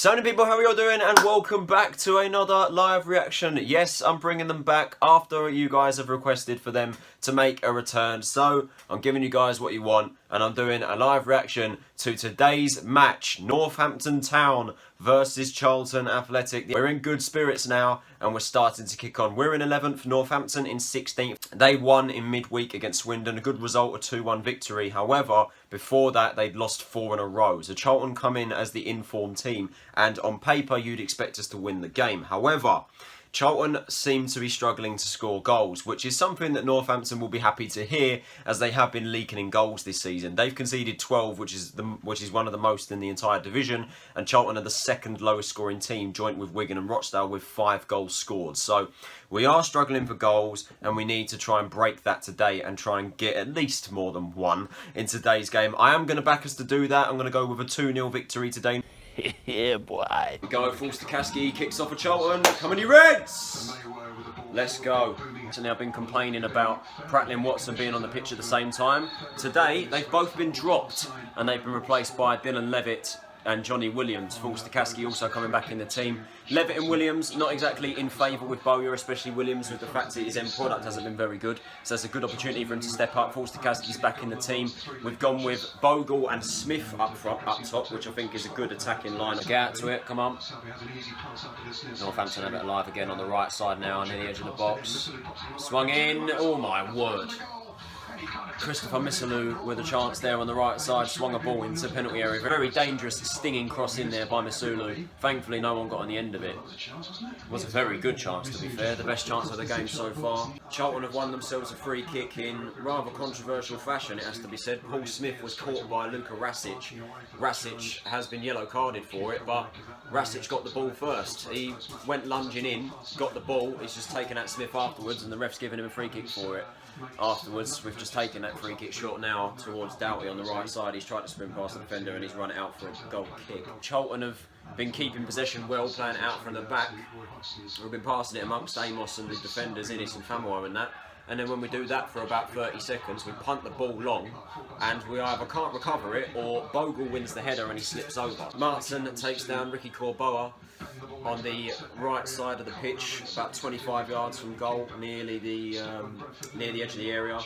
So many people, how are you all doing? And welcome back to another live reaction. Yes, I'm bringing them back after you guys have requested for them to make a return. So I'm giving you guys what you want, and I'm doing a live reaction to today's match, Northampton Town versus Charlton Athletic. We're in good spirits now, and we're starting to kick on. We're in 11th, Northampton in 16th. They won in midweek against Swindon, a good result, a 2-1 victory. However, before that, they'd lost 4 in a row. So Charlton come in as the informed team, and on paper, you'd expect us to win the game. However, Charlton seem to be struggling to score goals, which is something that Northampton will be happy to hear, as they have been leaking in goals this season. They've conceded 12, which is one of the most in the entire division, and Charlton are the second lowest scoring team, joint with Wigan and Rochdale, with 5 goals scored. So we are struggling for goals, and we need to try and break that today and try and get at least more than 1 in today's game. I am going to back us to do that. I'm going to go with a 2-0 victory today. Yeah, boy. We go, Forster-Caskey kicks off for Charlton. Come on, you Reds! Let's go. So now I've been complaining about Pratley and Maatsen being on the pitch at the same time. Today, they've both been dropped, and they've been replaced by Levitt and Jonny Williams. Forster-Caskey also coming back in the team. Levitt and Williams not exactly in favour with Bowyer, especially Williams, with the fact that his end product hasn't been very good. So it's a good opportunity for him to step up. Forster-Caskey's back in the team. We've gone with Bogle and Smyth up top, which I think is a good attacking line. Get out to it, come on. Northampton have it alive again on the right side now, near the edge of the box. Swung in, oh my word. Christopher Missalou with a chance there on the right side, swung a ball into the penalty area. Very dangerous, stinging cross in there by Missalou. Thankfully, no one got on the end of it. It was a very good chance, to be fair, the best chance of the game so far. Charlton have won themselves a free kick in rather controversial fashion, it has to be said. Paul Smyth was caught by Luka Rasic. Rasic has been yellow carded for it, but Rasic got the ball first. He went lunging in, got the ball, he's just taken at Smyth afterwards, and the ref's given him a free kick for it. Afterwards, we've just taken that free kick shot now towards Doughty on the right side. He's tried to sprint past the defender and he's run it out for a goal kick. Charlton have been keeping possession well, playing it out from the back. We've been passing it amongst Amos and the defenders, Inniss and Famewo and that. And then when we do that for about 30 seconds, we punt the ball long, and we either can't recover it, or Bogle wins the header and he slips over. Maatsen takes down Ricky Corboa on the right side of the pitch, about 25 yards from goal, near the edge of the area.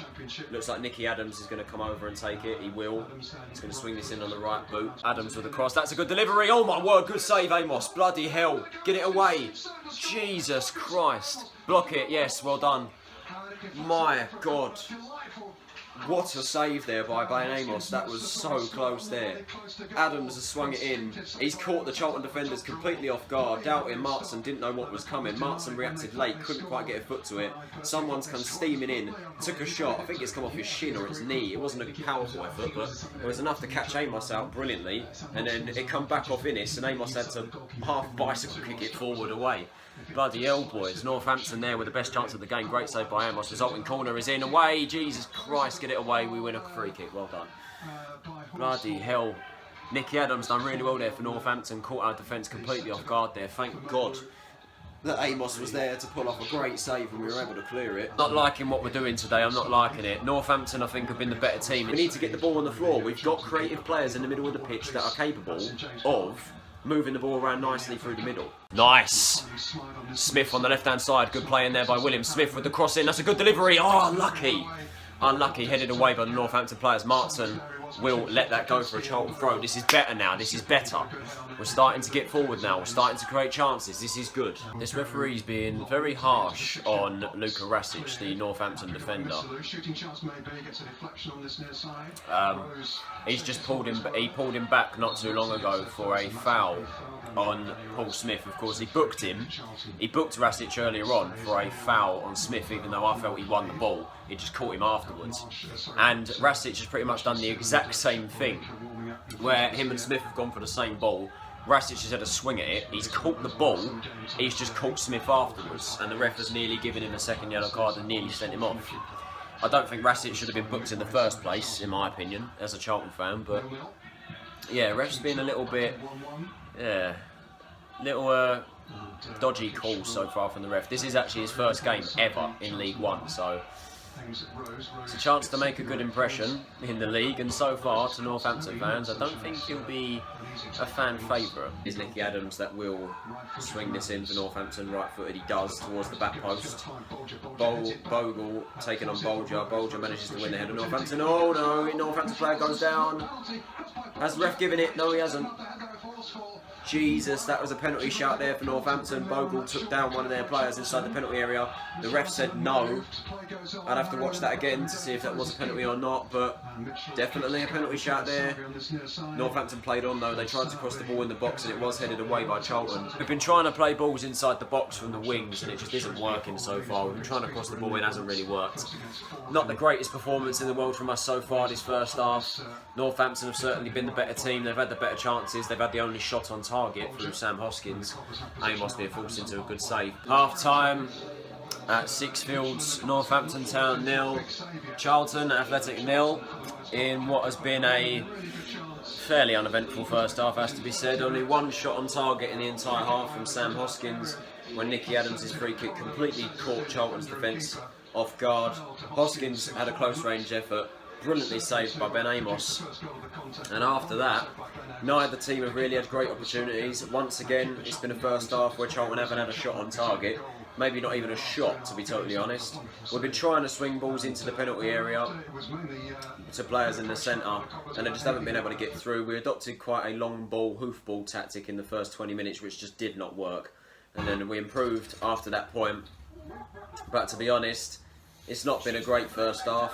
Looks like Nicky Adams is going to come over and take it. He will. He's going to swing this in on the right boot. Adams with a cross. That's a good delivery. Oh my word, good save, Amos. Bloody hell. Get it away. Jesus Christ. Block it. Yes, well done. My God. What a save there by Amos. That was so close there. Adams has swung it in. He's caught the Charlton defenders completely off guard. Doughty and Maatsen didn't know what was coming. Maatsen reacted late, couldn't quite get a foot to it. Someone's come steaming in, took a shot. I think it's come off his shin or his knee. It wasn't a powerful effort, but it was enough to catch Amos out brilliantly. And then it come back off Inniss, and Amos had to half bicycle kick it forward away. Bloody hell, boys. Northampton there with the best chance of the game. Great save by Amos. Resulting corner is in. Away. Jesus Christ, get it away. We win a free kick. Well done. Bloody hell. Nicky Adams done really well there for Northampton. Caught our defence completely off guard there. Thank God that Amos was there to pull off a great save and we were able to clear it. Not liking what we're doing today. I'm not liking it. Northampton, I think, have been the better team. We need to get the ball on the floor. We've got creative players in the middle of the pitch that are capable of moving the ball around nicely through the middle. Nice. Smyth on the left-hand side. Good play in there by Williams. Smyth with the cross in. That's a good delivery. Oh, unlucky. Unlucky. Headed away by the Northampton players. Maatsen will let that go for a Charlton throw. This is better now. This is better. We're starting to get forward now. We're starting to create chances. This is good. This referee's being very harsh on Luka Rasic, the Northampton defender. He's just pulled him back not too long ago for a foul on Paul Smyth. Of course, he booked Rasic earlier on for a foul on Smyth, even though I felt he won the ball. He just caught him afterwards. And Rasic has pretty much done the exact same thing, where him and Smyth have gone for the same ball. Rasic has had a swing at it, he's caught the ball, he's just caught Smyth afterwards, and the ref has nearly given him a second yellow card and nearly sent him off. I don't think Rasic should have been booked in the first place, in my opinion, as a Charlton fan, but yeah, ref's been a little bit, dodgy calls so far from the ref. This is actually his first game ever in League One, so It's a chance to make a good impression in the league, and so far, to Northampton fans, I don't think he'll be a fan favourite. It's Nicky Adams that will swing this in for Northampton, right-footed. He does, towards the back post. Bogle taking on Bolger. Bolger manages to win the head of Northampton. Oh no, Northampton player goes down. Has the ref given it? No, he hasn't. Jesus, that was a penalty shout there for Northampton. Bogle took down one of their players inside the penalty area. The ref said no. I'd have to watch that again to see if that was a penalty or not, but definitely a penalty shout there. Northampton played on though. They tried to cross the ball in the box and it was headed away by Charlton. We've been trying to play balls inside the box from the wings and it just isn't working so far. We've been trying to cross the ball in, it hasn't really worked. Not the greatest performance in the world from us so far this first half. Northampton have certainly been the better team. They've had the better chances. They've had the only shot on target through Sam Hoskins. Amos being forced into a good save. Half time at Sixfields, Northampton Town 0, Charlton Athletic 0, in what has been a fairly uneventful first half, has to be said. Only one shot on target in the entire half from Sam Hoskins, when Nicky Adams' free kick completely caught Charlton's defence off guard. Hoskins had a close range effort, brilliantly saved by Ben Amos, and after that neither team have really had great opportunities. Once again, it's been a first half where Charlton haven't had a shot on target, maybe not even a shot, to be totally honest. We've been trying to swing balls into the penalty area to players in the centre and they just haven't been able to get through. We adopted quite a long ball, hoof ball tactic in the first 20 minutes, which just did not work, and then we improved after that point. But to be honest, it's not been a great first half.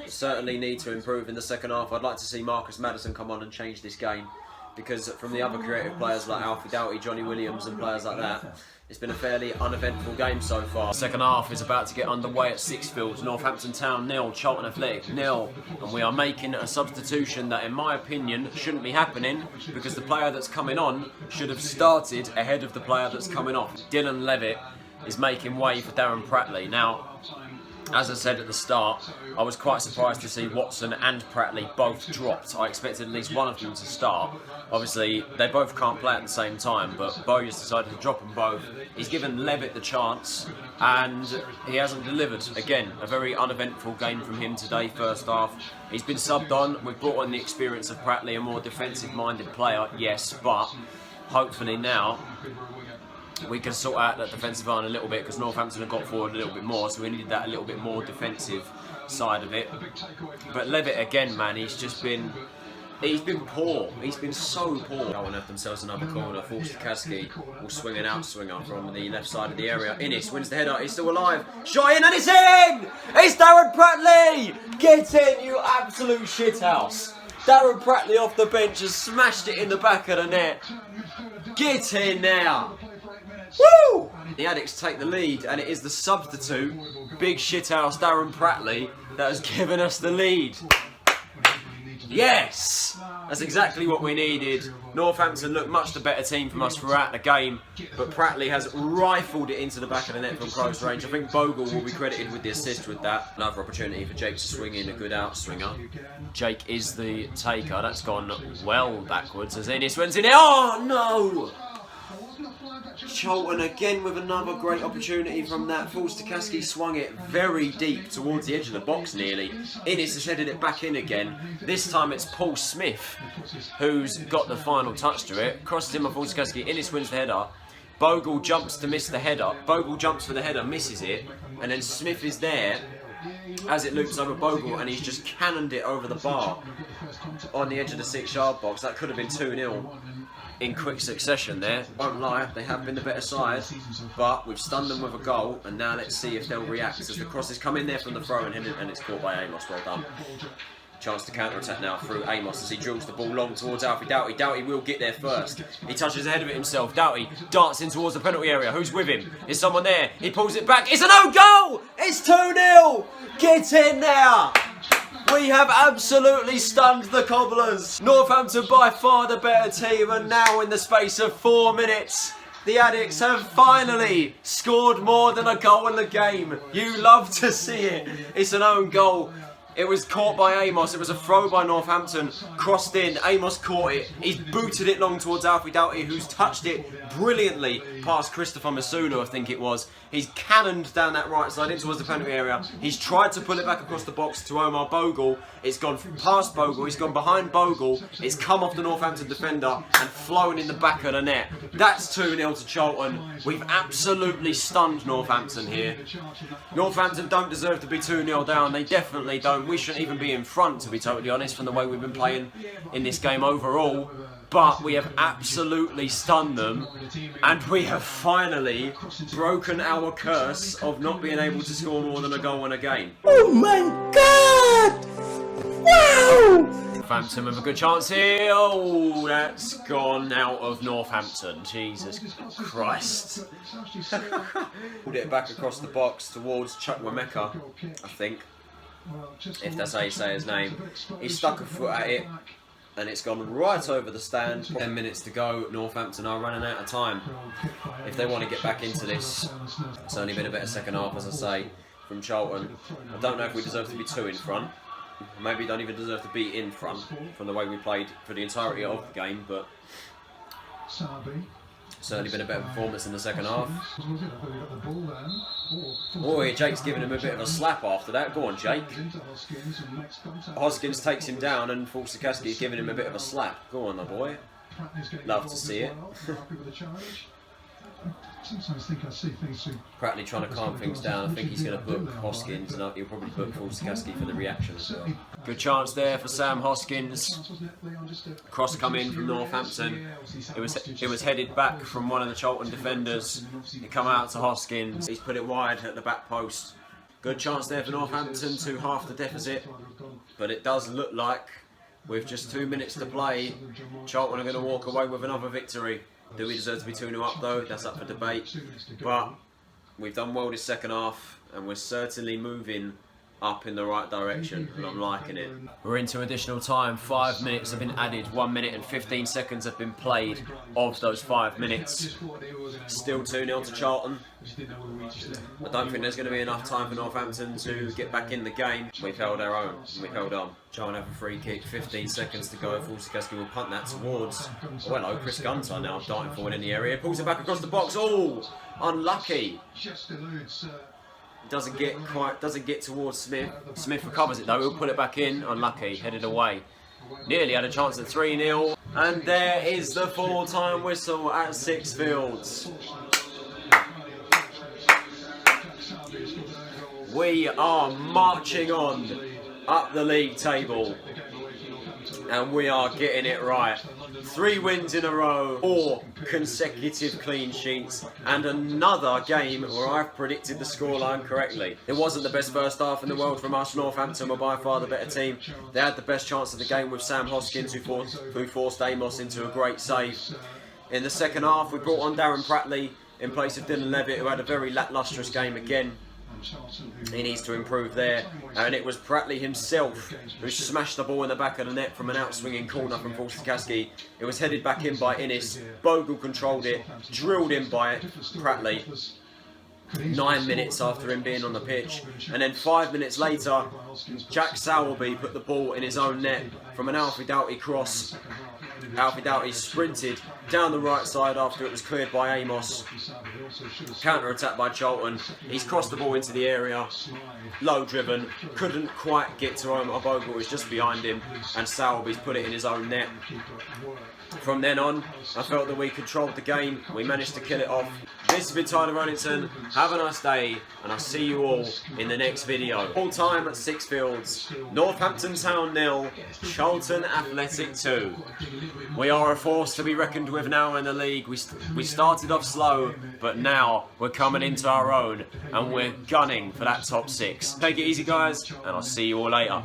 Certainly need to improve in the second half. I'd like to see Maddison come on and change this game, because from the other creative players like Alfie Doughty, Jonny Williams and players like that, it's been a fairly uneventful game so far. Second half is about to get underway at Sixfields. Northampton Town 0, Charlton Athletic 0, and we are making a substitution that in my opinion shouldn't be happening, because the player that's coming on should have started ahead of the player that's coming off. Dylan Levitt is making way for Darren Pratley. Now, as I said at the start, I was quite surprised to see Watson and Pratley both dropped. I expected at least one of them to start. Obviously, they both can't play at the same time, but Bo just decided to drop them both. He's given Levitt the chance, and he hasn't delivered. Again, a very uneventful game from him today, first half. He's been subbed on. We've brought on the experience of Pratley, a more defensive-minded player, yes, but hopefully now we can sort out that defensive line a little bit, because Northampton have got forward a little bit more, so we needed that a little bit more defensive side of it. But Levitt again, man, he's been poor. He's been so poor. Charlton have themselves another corner. Forster-Caskey will swing an outswinger from the left side of the area. Inniss wins the header. He's still alive. Shot in and it's in! It's Darren Pratley! Get in, you absolute shithouse. Darren Pratley off the bench has smashed it in the back of the net. Get in now. Woo! The Addicts take the lead, and it is the substitute, big shithouse Darren Pratley, that has given us the lead. Yes! That's exactly what we needed. Northampton looked much the better team from us throughout the game, but Pratley has rifled it into the back of the net from close range. I think Bogle will be credited with the assist with that. Another opportunity for Jake to swing in, a good outswinger. Jake is the taker. That's gone well backwards as Inniss wins in it. Oh no! Charlton again with another great opportunity from that. Forster-Caskey swung it very deep towards the edge of the box nearly. Inniss has headed it back in again. This time it's Paul Smyth who's got the final touch to it. Crosses him on Forster-Caskey. Inniss wins the header. Bogle jumps to miss the header. Bogle jumps for the header, misses it, and then Smyth is there as it loops over Bogle, and he's just cannoned it over the bar on the edge of the 6-yard box. That could have been 2-0. in quick succession there. Won't lie, they have been the better side, but we've stunned them with a goal, and now let's see if they'll react as the crosses come in there from the throw and it's caught by Amos. Well done. Chance to counter-attack now through Amos as he drills the ball long towards Alfie Doughty. Doughty will get there first. He touches ahead of it himself. Doughty dancing towards the penalty area. Who's with him? Is someone there? He pulls it back. It's an own goal! It's 2-0! Get in there! We have absolutely stunned the Cobblers. Northampton by far the better team, and now in the space of 4 minutes, the Addicts have finally scored more than a goal in the game. You love to see it. It's an own goal. It was caught by Amos. It was a throw by Northampton. Crossed in. Amos caught it. He's booted it long towards Alfie Doughty, who's touched it brilliantly past Christopher Masulu, I think it was. He's cannoned down that right side in towards the penalty area. He's tried to pull it back across the box to Omar Bogle. It's gone past Bogle. He's gone behind Bogle. It's come off the Northampton defender and flown in the back of the net. That's 2-0 to Charlton. We've absolutely stunned Northampton here. Northampton don't deserve to be 2-0 down. They definitely don't. We shouldn't even be in front, to be totally honest, from the way we've been playing in this game overall. But we have absolutely stunned them, and we have finally broken our curse of not being able to score more than a goal in a game. Oh my god! Wow! Northampton with a good chance here. Oh, that's gone out of Northampton. Jesus Christ. Pulled it back across the box towards Chukwemeka, I think, if that's how you say his name. He stuck a foot at it, and it's gone right over the stand. 10 minutes to go. Northampton are running out of time. If they want to get back into this, it's only been a better second half, as I say, from Charlton. I don't know if we deserve to be 2 in front. Maybe don't even deserve to be in front from the way we played for the entirety of the game, but certainly been a better performance in the second half. Oh, Jake's giving him a bit of a slap after that. Go on, Jake. Hoskins takes him down, and Forster-Caskey is giving him a bit of a slap. Go on, my boy. Love to see it. Pratley trying to calm things down. I think he's going to book Hoskins, and he'll probably book Forster-Caskey for the reaction as well. Good chance there for Sam Hoskins. Cross come in from Northampton. It was headed back from one of the Charlton defenders. It come out to Hoskins. He's put it wide at the back post. Good chance there for Northampton to half the deficit, but it does look like with just 2 minutes to play, Charlton are going to walk away with another victory. Do we deserve to be 2-0 up though? That's up for debate. But we've done well this second half, and we're certainly moving up in the right direction, and I'm liking it. We're into additional time. 5 minutes have been added. 1 minute and 15 seconds have been played of those 5 minutes. Still 2-0 to Charlton. I don't think there's going to be enough time for Northampton to get back in the game. We've held our own. We've held on. Charlton have a free kick. 15 seconds to go. Forster-Caskey will punt that towards, oh hello, Chris Gunter now darting forward in the area. Pulls it back across the box. Oh, unlucky. Doesn't get towards Smyth. Smyth recovers it though. He'll put it back in. Unlucky. Headed away. Nearly had a chance at 3-0. And there is the full-time whistle at Sixfields. We are marching on up the league table, and we are getting it right. 3 wins in a row, 4 consecutive clean sheets, and another game where I've predicted the scoreline correctly. It wasn't the best first half in the world from us. Northampton were by far the better team. They had the best chance of the game with Sam Hoskins, who forced Amos into a great save. In the second half, we brought on Darren Pratley in place of Levitt, who had a very lacklustrous game again. He needs to improve there, and it was Pratley himself who smashed the ball in the back of the net from an out-swinging corner from Forster-Caskey. It was headed back in by Inniss. Bogle controlled it, drilled in by Pratley. 9 minutes after him being on the pitch, and then 5 minutes later, Jack Sowerby put the ball in his own net from an Alfie Doughty cross. Alfie Doughty sprinted down the right side after it was cleared by Amos. Counter-attack by Charlton. He's crossed the ball into the area. Low driven. Couldn't quite get to Omar Bogle, was just behind him. And Sowerby's put it in his own net. From then on, I felt that we controlled the game. We managed to kill it off. This has been Tyler Ronington. Have a nice day, and I'll see you all in the next video. Full time at Sixfields. Northampton Town 0, Charlton Athletic 2. We are a force to be reckoned with now in the league. We started off slow, but now we're coming into our own, and we're gunning for that top 6. Take it easy, guys, and I'll see you all later.